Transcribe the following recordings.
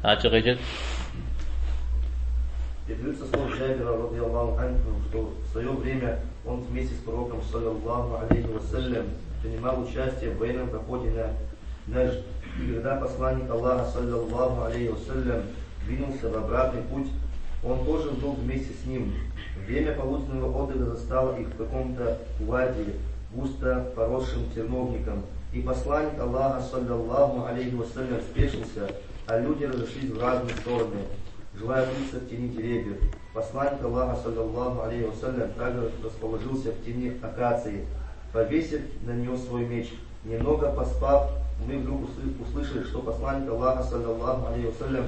عاجقجت. Передаются слов Джабира, радийаллаху анху, что в свое время он вместе с пророком, саллаллаху алейхи вассалям, принимал участие в военном походе на Наджд. И когда посланник Аллаха, саллаллаху алейхи вассалям, двинулся в обратный путь, он тоже был вместе с ним. Время полуденного отдыха застало их в каком-то вади, густо поросшим терновником. И посланник Аллаха, саллаллаху алейхи вассалям, спешился, а люди разошлись в разные стороны, желая укрыться в тени деревьев. Посланник Аллаха, саллаллаху алейхи вассалям, также расположился в тени акации, повесив на нее свой меч. Немного поспав, мы вдруг услышали, что посланник Аллаха, саллаллаху алейхи вассалям,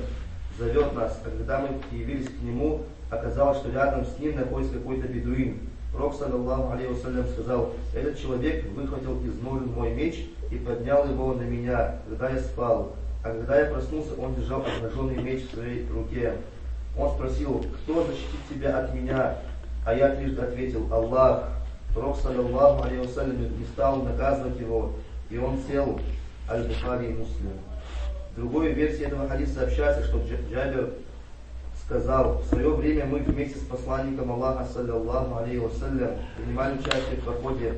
зовет нас, а когда мы явились к нему, оказалось, что рядом с ним находится какой-то бедуин. Пророк, саллаллаху алейхи вассалям, сказал: этот человек выхватил из ножен мой меч и поднял его на меня, когда я спал. А когда я проснулся, он держал обнаженный меч в своей руке. Он спросил: кто защитит тебя от меня? А я трижды ответил: Аллах. Пророк, саллаллаху алейхи вассалям, не стал наказывать его, и он сел. Аль-Бухари и Муслим. В другой версии этого хадиса сообщается, что Джабир сказал: в свое время мы вместе с посланником Аллаха, саллаллаху алейхи вассалям, принимали участие в походе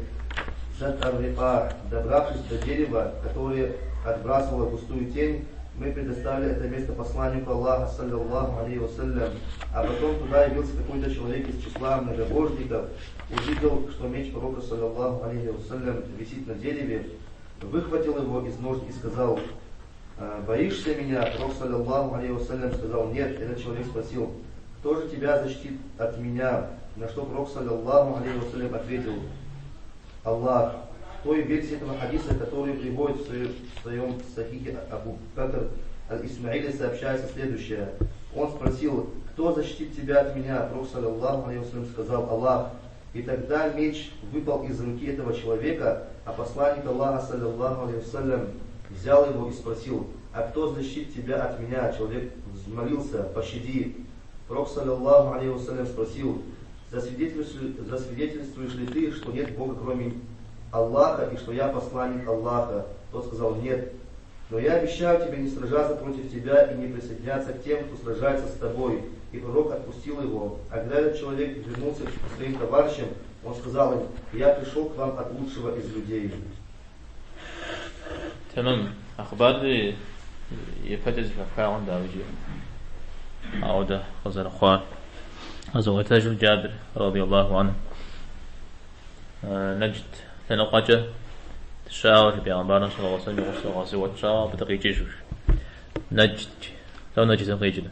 Зат ар-Рика. Добравшись до дерева, которое отбрасывало густую тень, мы предоставили это место посланнику Аллаха, саллаллаху алейхи вассалям, а потом туда явился какой-то человек из числа многобожников, увидел, что меч пророка, саллаллаху алейхи вассалям, висит на дереве, выхватил его из ножен и сказал: боишься меня? Пророк, саллаллаху алейхи вассалям, сказал: нет. Этот человек спросил: кто же тебя защитит от меня? На что пророк, саллаллаху алейхи вассалям, ответил: Аллах. В той версии этого хадиса, который приводит в своем сахихе Абу Бакр аль-Исмаили, сообщается следующее. Он спросил: кто защитит тебя от меня? Пророк, саллаллаху алейхи вассалям, сказал: Аллах. И тогда меч выпал из руки этого человека, а посланник Аллаха, саллаллаху алейхи вассалям, взял его и спросил: а кто защитит тебя от меня? Человек взмолился: пощади. Пророк, саллаллаху алейхи вассалям, спросил: засвидетельствуешь ли ты, что нет Бога кроме Аллаха и что я посланник Аллаха? Тот сказал: нет. Но я обещаю тебе не сражаться против тебя и не присоединяться к тем, кто сражается с тобой. И пророк отпустил его. А когда этот человек вернулся к своим товарищам, он сказал им: я пришел к вам от лучшего из людей. تمام. أخبار يفتز فكاون داوجي عودة خزر خوان غزوة جابر رضي الله عنه نجد تنقجة تشاور بأنبارنا صلى الله عليه وسلم غزوة تشاور بتقيجي شوش نجد لو نجد تقيجي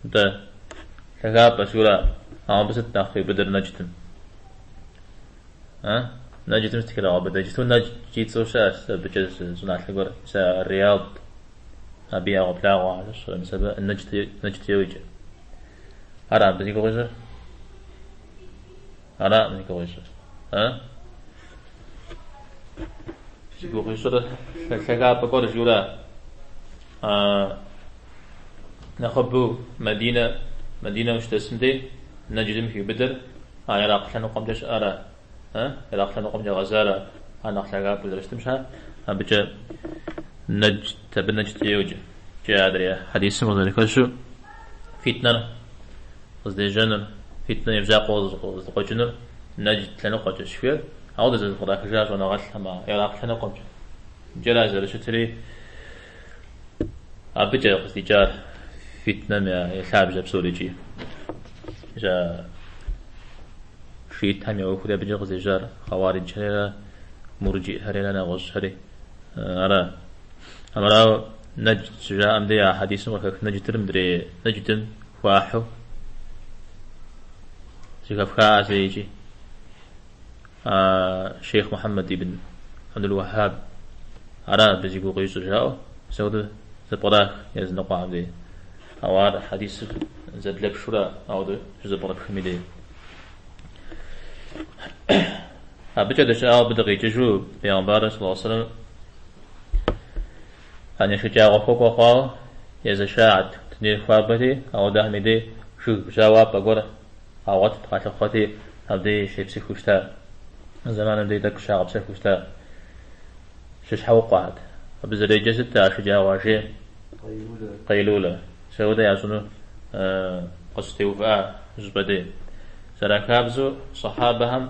ده تقاب أسورة عم بس تنخي بدر نجد نجد مستكلا عبد نجد نجد سوشاس بجز زنات لقور سا الرياض أبي أغبلا وعلش مثلا نجد يوجد أرى بدي كويسة أرى بدي كويسة بدي كويسة كذا بقول جورا نخبو مدينة مش تسمدي نجد في بدر عراق لأنه قمتش أرى عراق لأنه قمت غزارة أنا أخلاقها بدرستمشها بجا نجد تبنجد يوجد جاء أدري حديث وذلك شو فتنة قصدي جنر فتنة يبزاق وضع جنر نجد لنا قد شفير أو ذا القضاء كجاز وانا غسل ما يراق لنا قمت جلاز رشتري أبجا قصدي جار فتنة ما يساب جاب سوريجي جاء شيت هم يوكل أبجا قصدي جار خوارج هريرا مرجئ هريرا نغش هري أرى أمرا نجد جاء أمدي حديث وكك نجد مدري نجد واحو سيكفكا زيجي شيخ محمد بن عبد الوهاب أرى بزيكو قيسو جاء سود زبراك يزنقوا عبدي أوار حديث زد لب شورا أو زبراك خميدي أبجد جاء بدقي ججو بيانبار صلى الله عليه وسلم أن يشجع وفوق وخوا يزشاعد تنير خوابتي أو دهمدي شو جواب بقول أو تقاتل خواتي أبدي شيبسي خوشتا زمان أبدي دك شاعب سي خوشتا شش حوق واحد بزريجة ستة عشر واجه قيلولة سودا يعزنو قصتي وفاء زبدي سراكابزو صحابهم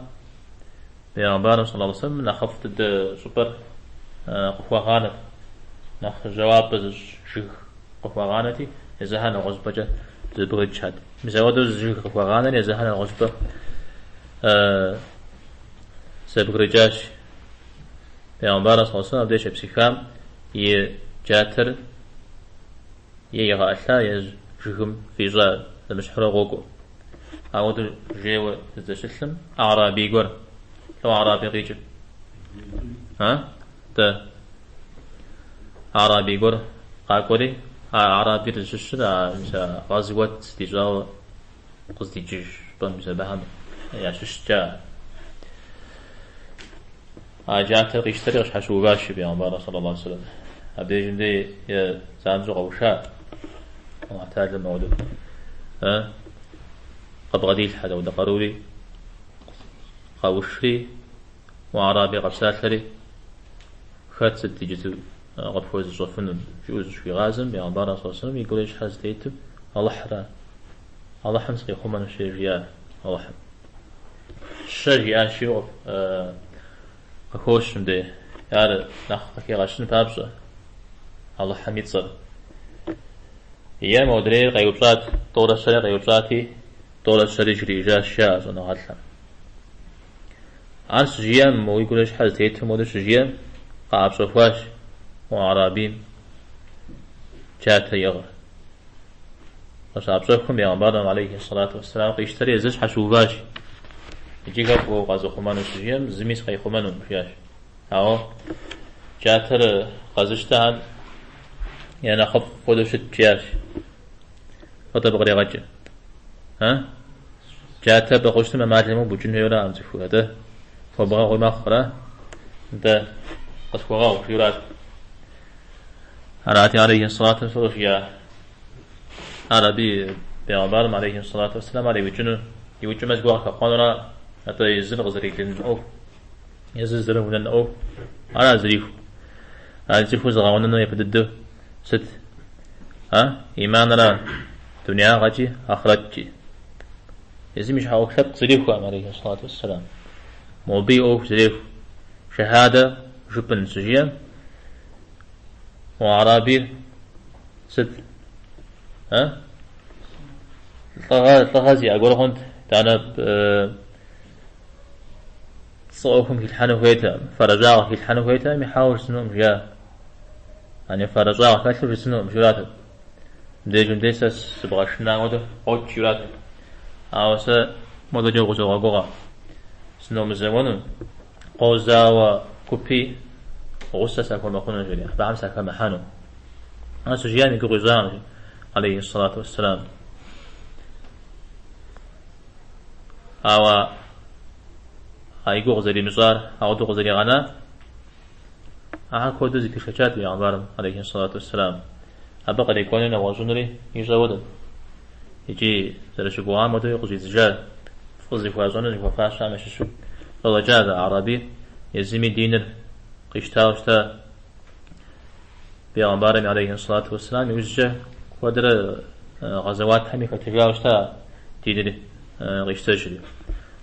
بيغمبار صلى الله عليه وسلم نخفت سوبر قفوا غانت نخ جواب شيخ قفوا غانتي يزهان غزبجة زبغي تشاد مسودو شيخ قفوا غانت يزهان غزبة سبغي جاش بيغمبار صلى الله عليه وسلم بديش بسيخام يجاتر يغاشا يجهم في جا المشحرة غوكو أود جيو تزشلم أعرابي قر لو أعرابي غيجب ها تا أعرابي قر قاكوري أعرابي تزشل مثلا غازوات تجاو قصدي جيش بن مثلا بهم يعششجا جاتر قيشتري غش حشو غاشي بيان صلى الله عليه وسلم أبدي جندي يا زانزو غوشا ومحتاج الموضوع قد غديل حدا ودا قروري قوشري وعرابي قبساتري خات ستي جتو قد فوز الصفن جوز شوي غازم بيان صلى الله عليه وسلم يقول ايش حاز ديتو الله حرا الله حمسقي خمان الشيريا الله حم الشيريا شيو خوش مدي يار نخ كي غشن بابزه الله حميد صر هي مودري قيوبات طور السنة قيوباتي طور السنة جريجا شاز أنا هذا عن سجيان مو يقول إيش حاجة تيت مودر سجيان قاب صفواش وعرابين جات يغر فصاب صفهم يا عمران عليه الصلاة والسلام قيشتري يزش حشوفاش يجي قبو غازو خمانو سجيان زميس قي خمانو مفياش أو جاتر غازشتان يعني خف خودو شت جياش خطب غري غجة ها جاتا بخشت ما معلمو بوجن يورا أمزي فوهده فبغا غي مخرا ده قصوغا وفيورات هراتي عليه الصلاة والسلام يا عربي بيغمبارم عليه الصلاة والسلام عليه وجنو يوجو مزقوا كقانونا حتى يزن غزري لن أو يزن زرم لن أو على زريفو على زريفو زغاونا يبددو ست ها إيمان را دنيا غجي آخرت يزمش حاو خلق زريفو عليه الصلاة والسلام موبي أو زريفو شهادة جبن سجيا وعرابي ست ها طغازي أقول هند تانا صوفهم في الحنو هيتا فرجاء في الحنو هيتا يحاول سنوم جاء يعني فرجاء كاتب سنوم جرات ديجون ديسس سبغاشنا وده أو جرات أو س ماذا جو غزو غوغا سنوم زمانون قوزا وكوبي غصة ساكون مقونا جريا بعم ساكون محانو أنا سجيان يقول غزان عليه الصلاة والسلام أو هايقو غزالي نصار أو دو غزالي غانا كودو ذكر شجات بيعبارم عليه الصلاة والسلام أبقى ليكونين وازنري يزاودا يجي زرشبو عامدو يقضي زجال فقضي فوازون يقضي فاشا مششو الله جاد عربي يزمي دينر قشتا بيعبارم عليه الصلاة والسلام يوجه قدر غزوات حمي فتجاوشتا دينر قشتا جري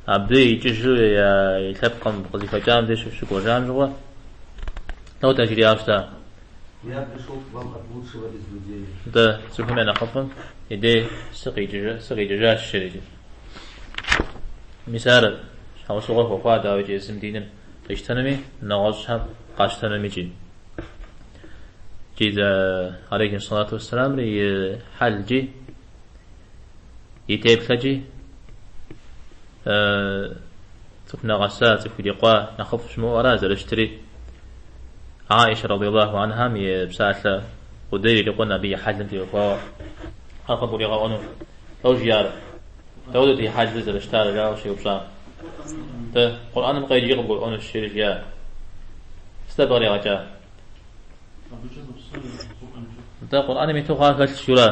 عبدي يجيجو يتبقى بقضيفة جام ديش شكو جام جوا لو تجري عشتا Я пришел к вам от лучшего из людей. Да, سوف أنا خفن يدي سقي جاش شريجي مثال حاول صغر فوقا داوي اسم دينن قشتنمي نغاز هم قاشتنمي جي جيد عليه الصلاة والسلام لي حل جي يتيب خجي تفنا غسات في لقاء نخف شمو أرازل اشتري عائشة رضي الله عنها مي بساعة قدري لقنا بي حجم في وفاء أخذ لغا أنو أو جيارة تودتي حاجة زل اشتار جاو شيء بساعة ده قرآن مقايد يغبو أنو الشيء جيارة استبغري غجا ده قرآن ميتوغا قلت شورا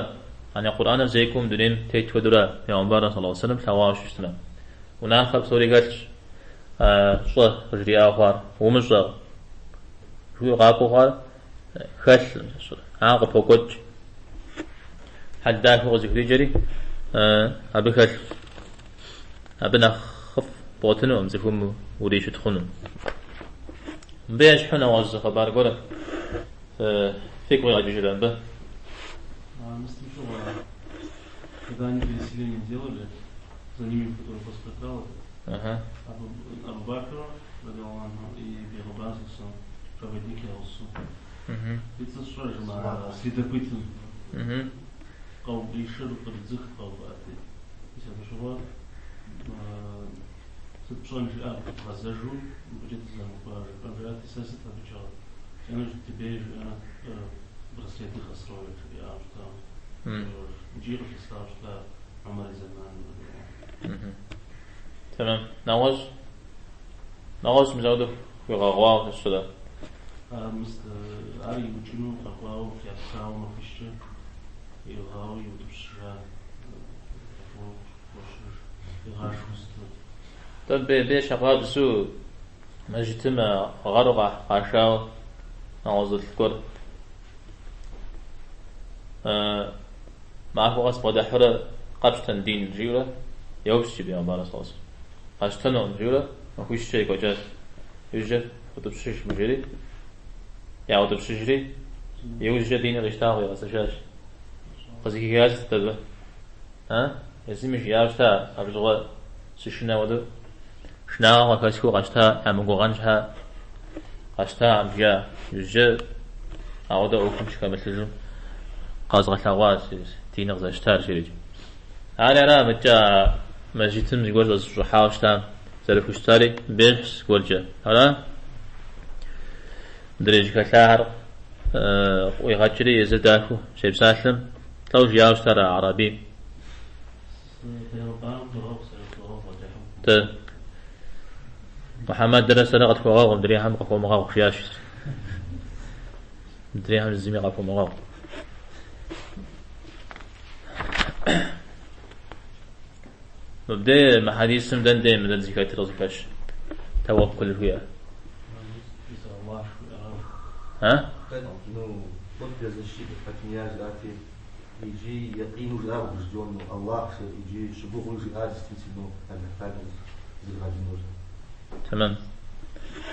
يعني قرآن زيكم دونين تيت ودرا يا عمبارا صلى الله عليه وسلم تواش السلام وناخب سوري قلت صه رجري آخر ومصر شو غاقو خار خل عاقب فوقج حد فوق ذكري جري أبي خل أبنا خف بوتنو أم زفهم وريش تخونن بيش حنا وز خبر قرر فيك ولا جيران به Мысли, что когда они переселение делали, за ними, который поскакал, Абу Бакр, и Бегабан, проводник Ялсу. Это что же, следопытен, кау блишеру, подзых, кау баты. Если это что, сопшон же, разожу, будет замупажи, пожрать, и сосед отвечал. Я нужно тебе браслеты хасроют, я что جيرو في الصلاة لا عمر زمان. تمام. نواز مزودو في غواو في الصلاة. أري وجنو غواو في أساو ما فيش يغاو يودبشرا يغاش مستود. طب بيش أقرب سو مجتمع غرقة عشاو نواز الكور. معه أصبح دحرة قبضتن دين جيرة يوبش بيان بارس خلاص قبضتن جيرة ما فيش شيء كوجات يوجد وتبشش مجري يا وتبشجري يوجد دين الاشتاق يا سجاش قصدي كياس تدل يسمى ياشتا أبجوا سشنا ودو شنا وكاسكو قشتا أمغو غنشها قشتا أمجا يوجد أودا أوكم شكامل قازغ ثواس تين غزا اشتار شريج أنا راه متى مجيتم يقول الصحة وشتام زرف اشتاري بيحس قولجا هلا دريج كثار ويغاتشري يزدافو شيب سالم توج يا اشترى عربي محمد درس لغة فوق دريهم قفوا مغاو خياش دريهم الزمي قفوا مغاو مبدأ محاديث مدن دين مدن زكاة رزقش توكل فيها ها؟ Ну, вот для защиты от меня ждати, иди яқину ждал ждённу Аллах, иди чтобы он ждал действительно, так заради нужно. تمام.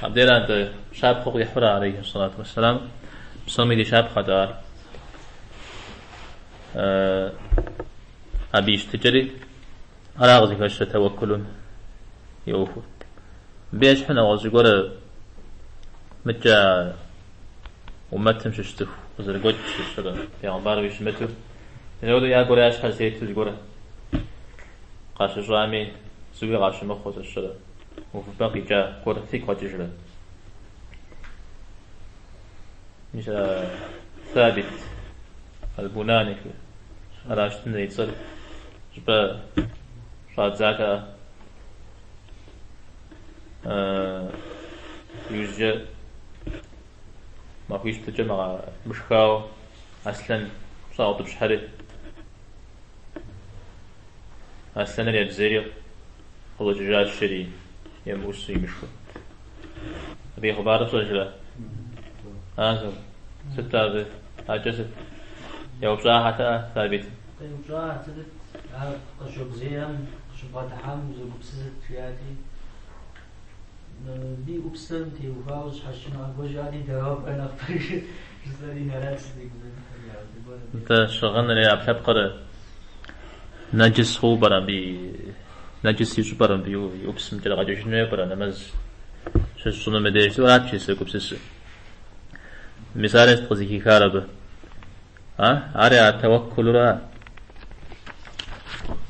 عبدالله أنت شاب خوي يحرى عليه الصلاة والسلام بصمي دي شاب خدار أبيش تجري أراغزي كاش توكل يوفو بيش حنا وزيقول متجا ومتم ششتف وزرقوت ششتف في عمبار ويشمتو يقول يا قول ياش حسيت يقول قاش جامي زوي قاش مخوز الشرع وفي باقي جا قول فيك وججرا مش ثابت البناني راشتن يتصل جبا شاد زاكا يوجد ما فيش تجمع مشكاو أصلا صاوت بشحري أصلا اللي بزيري هو جاج شري يموسي مشكو أبي خبار صجلة هذا ستة هذا هاجس يا وبصراحة ثابت وبصراحة ثابت قشوب زيام قشوب فتحام زوج بسيط فياتي بي وبسلم تي وفاوز حشنا وجاني دواب أنا فريش جزاري نراس ديك أنت شغلنا لي أبحث قرأ نجس هو برا بي نجس يجو برا بي وبسم جل غاجو شنو برا نمز شو صنع مدرسة ولا شيء سكوب سس مثال استقزي كارب عري التوكل را